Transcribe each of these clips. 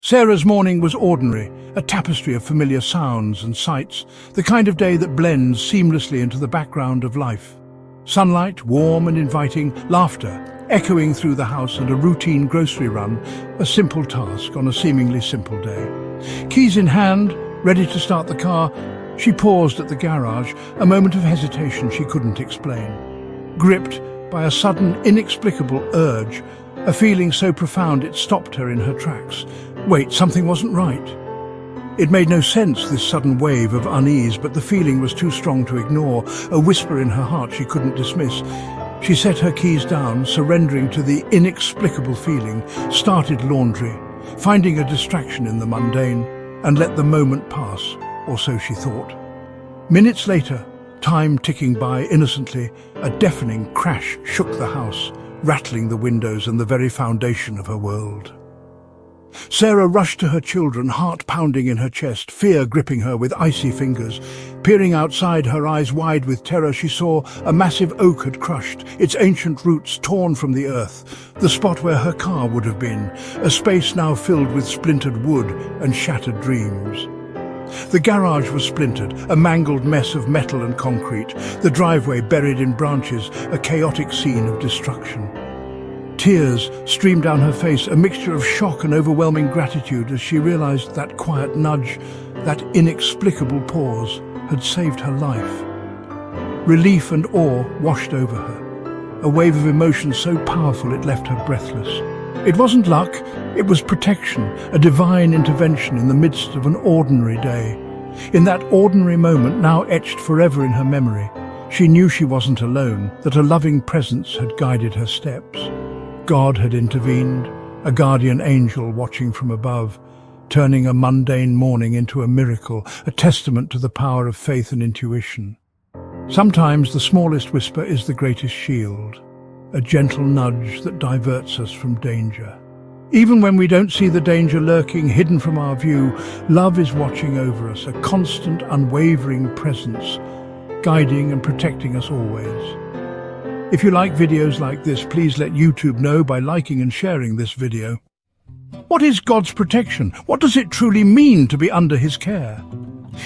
Sarah's morning was ordinary, a tapestry of familiar sounds and sights, the kind of day that blends seamlessly into the background of life. Sunlight, warm and inviting, laughter echoing through the house, and a routine grocery run, a simple task on a seemingly simple day. Keys in hand, ready to start the car, she paused at the garage, a moment of hesitation she couldn't explain. Gripped by a sudden, inexplicable urge, a feeling so profound it stopped her in her tracks. Wait, something wasn't right. It made no sense, this sudden wave of unease, but the feeling was too strong to ignore, a whisper in her heart she couldn't dismiss. She set her keys down, surrendering to the inexplicable feeling, started laundry, finding a distraction in the mundane, and let the moment pass, or so she thought. Minutes later, time ticking by innocently, a deafening crash shook the house, rattling the windows and the very foundation of her world. Sarah rushed to her children, heart pounding in her chest, fear gripping her with icy fingers. Peering outside, her eyes wide with terror, she saw a massive oak had crushed, its ancient roots torn from the earth, the spot where her car would have been, a space now filled with splintered wood and shattered dreams. The garage was splintered, a mangled mess of metal and concrete, the driveway buried in branches, a chaotic scene of destruction. Tears streamed down her face, a mixture of shock and overwhelming gratitude as she realized that quiet nudge, that inexplicable pause, had saved her life. Relief and awe washed over her, a wave of emotion so powerful it left her breathless. It wasn't luck, it was protection, a divine intervention in the midst of an ordinary day. In that ordinary moment, now etched forever in her memory, she knew she wasn't alone, that a loving presence had guided her steps. God had intervened, a guardian angel watching from above, turning a mundane morning into a miracle, a testament to the power of faith and intuition. Sometimes the smallest whisper is the greatest shield, a gentle nudge that diverts us from danger. Even when we don't see the danger lurking, hidden from our view, love is watching over us, a constant, unwavering presence, guiding and protecting us always. If you like videos like this, please let YouTube know by liking and sharing this video. What is God's protection? What does it truly mean to be under His care?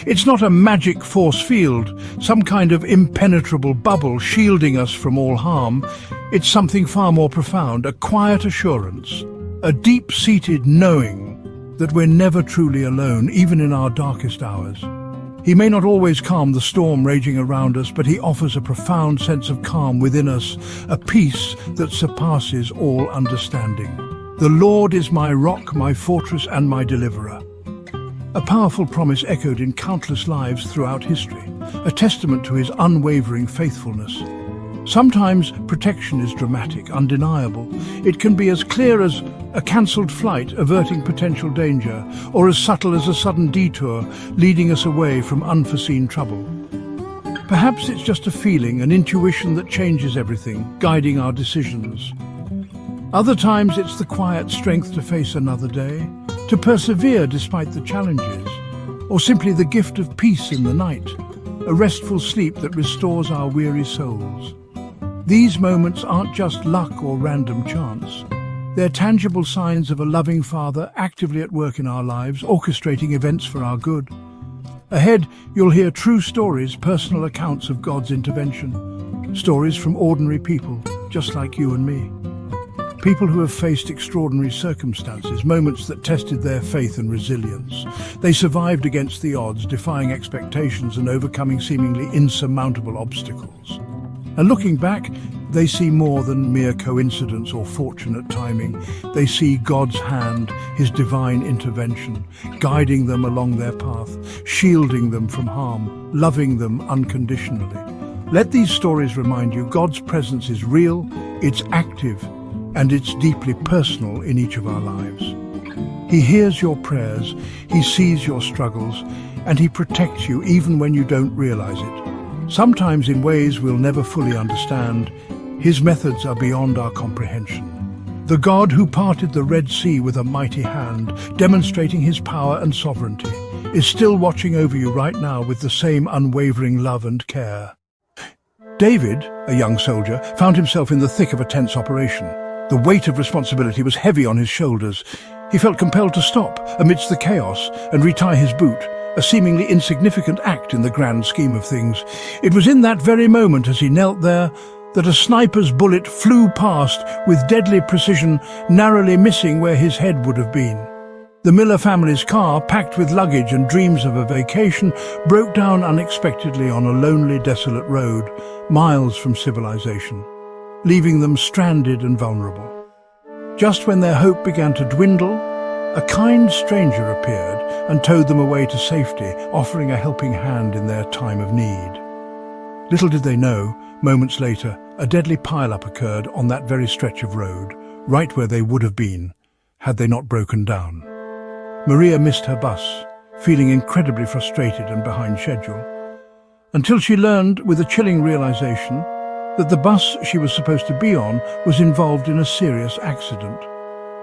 It's not a magic force field, some kind of impenetrable bubble shielding us from all harm. It's something far more profound, a quiet assurance, a deep-seated knowing that we're never truly alone, even in our darkest hours. He may not always calm the storm raging around us, but He offers a profound sense of calm within us, a peace that surpasses all understanding. The Lord is my rock, my fortress, and my deliverer. A powerful promise echoed in countless lives throughout history, a testament to His unwavering faithfulness. Sometimes protection is dramatic, undeniable. It can be as clear as a cancelled flight averting potential danger, or as subtle as a sudden detour leading us away from unforeseen trouble. Perhaps it's just a feeling, an intuition that changes everything, guiding our decisions. Other times it's the quiet strength to face another day, to persevere despite the challenges, or simply the gift of peace in the night, a restful sleep that restores our weary souls. These moments aren't just luck or random chance. They're tangible signs of a loving Father actively at work in our lives, orchestrating events for our good. Ahead, you'll hear true stories, personal accounts of God's intervention. Stories from ordinary people, just like you and me. People who have faced extraordinary circumstances, moments that tested their faith and resilience. They survived against the odds, defying expectations and overcoming seemingly insurmountable obstacles. And looking back, they see more than mere coincidence or fortunate timing. They see God's hand, His divine intervention, guiding them along their path, shielding them from harm, loving them unconditionally. Let these stories remind you God's presence is real, it's active, and it's deeply personal in each of our lives. He hears your prayers, He sees your struggles, and He protects you even when you don't realize it. Sometimes in ways we'll never fully understand, His methods are beyond our comprehension. The God who parted the Red Sea with a mighty hand, demonstrating His power and sovereignty, is still watching over you right now with the same unwavering love and care. David, a young soldier, found himself in the thick of a tense operation. The weight of responsibility was heavy on his shoulders. He felt compelled to stop amidst the chaos and retie his boot, a seemingly insignificant act in the grand scheme of things. It was in that very moment, as he knelt there, that a sniper's bullet flew past with deadly precision, narrowly missing where his head would have been. The Miller family's car, packed with luggage and dreams of a vacation, broke down unexpectedly on a lonely, desolate road, miles from civilization, leaving them stranded and vulnerable. Just when their hope began to dwindle, a kind stranger appeared and towed them away to safety, offering a helping hand in their time of need. Little did they know, moments later, a deadly pile-up occurred on that very stretch of road, right where they would have been, had they not broken down. Maria missed her bus, feeling incredibly frustrated and behind schedule, until she learned with a chilling realization that the bus she was supposed to be on was involved in a serious accident.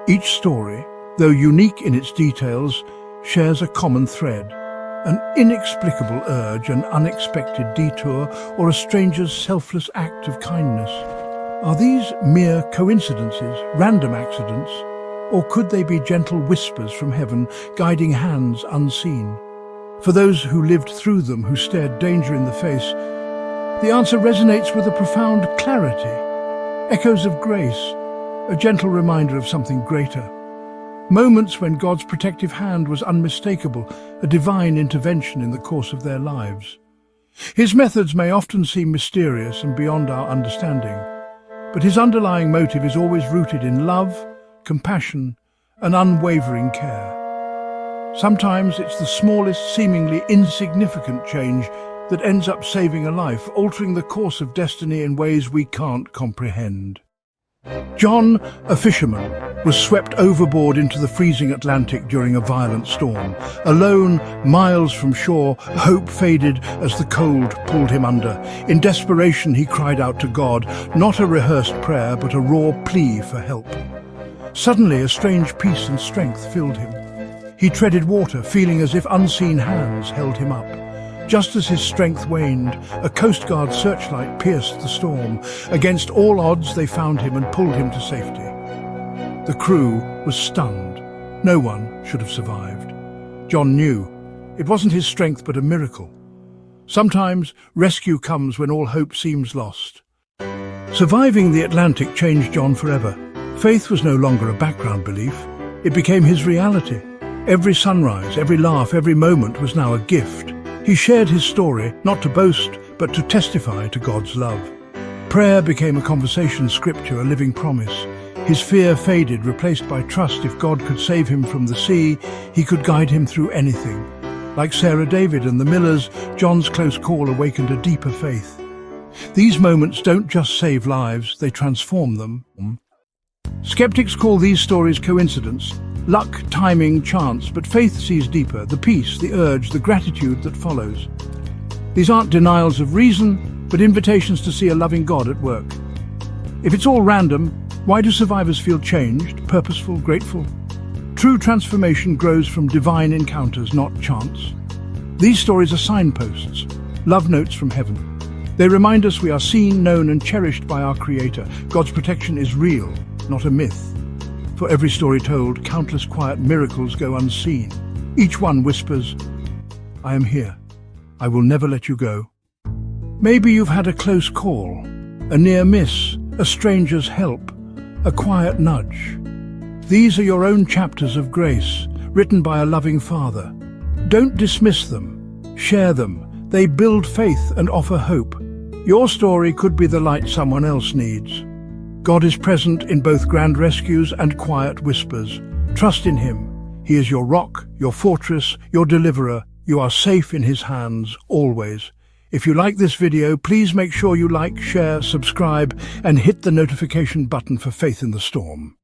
Each story, though unique in its details, shares a common thread: an inexplicable urge, an unexpected detour, or a stranger's selfless act of kindness. Are these mere coincidences, random accidents, or could they be gentle whispers from heaven, guiding hands unseen? For those who lived through them, who stared danger in the face, the answer resonates with a profound clarity. Echoes of grace, a gentle reminder of something greater. Moments when God's protective hand was unmistakable, a divine intervention in the course of their lives. His methods may often seem mysterious and beyond our understanding, but his underlying motive is always rooted in love, compassion, and unwavering care. Sometimes it's the smallest, seemingly insignificant change that ends up saving a life, altering the course of destiny in ways we can't comprehend. John, a fisherman, was swept overboard into the freezing Atlantic during a violent storm. Alone, miles from shore, hope faded as the cold pulled him under. In desperation, he cried out to God, not a rehearsed prayer, but a raw plea for help. Suddenly, a strange peace and strength filled him. He treaded water, feeling as if unseen hands held him up. Just as his strength waned, a Coast Guard searchlight pierced the storm. Against all odds, they found him and pulled him to safety. The crew was stunned. No one should have survived. John knew it wasn't his strength but a miracle. Sometimes rescue comes when all hope seems lost. Surviving the Atlantic changed John forever. Faith was no longer a background belief. It became his reality. Every sunrise, every laugh, every moment was now a gift. He shared his story, not to boast, but to testify to God's love. Prayer became a conversation scripture, a living promise. His fear faded, replaced by trust. If God could save him from the sea, he could guide him through anything. Like Sarah David and the Millers, John's close call awakened a deeper faith. These moments don't just save lives, they transform them. Skeptics call these stories coincidence, luck, timing, chance, but faith sees deeper, the peace, the urge, the gratitude that follows. These aren't denials of reason, but invitations to see a loving God at work. If it's all random, why do survivors feel changed, purposeful, grateful? True transformation grows from divine encounters, not chance. These stories are signposts, love notes from heaven. They remind us we are seen, known, and cherished by our Creator. God's protection is real, not a myth. For every story told, countless quiet miracles go unseen. Each one whispers, I am here. I will never let you go. Maybe you've had a close call, a near miss, a stranger's help, a quiet nudge. These are your own chapters of grace, written by a loving Father. Don't dismiss them. Share them. They build faith and offer hope. Your story could be the light someone else needs. God is present in both grand rescues and quiet whispers. Trust in Him. He is your rock, your fortress, your deliverer. You are safe in His hands, always. If you like this video, please make sure you like, share, subscribe, and hit the notification button for Faith in the Storm.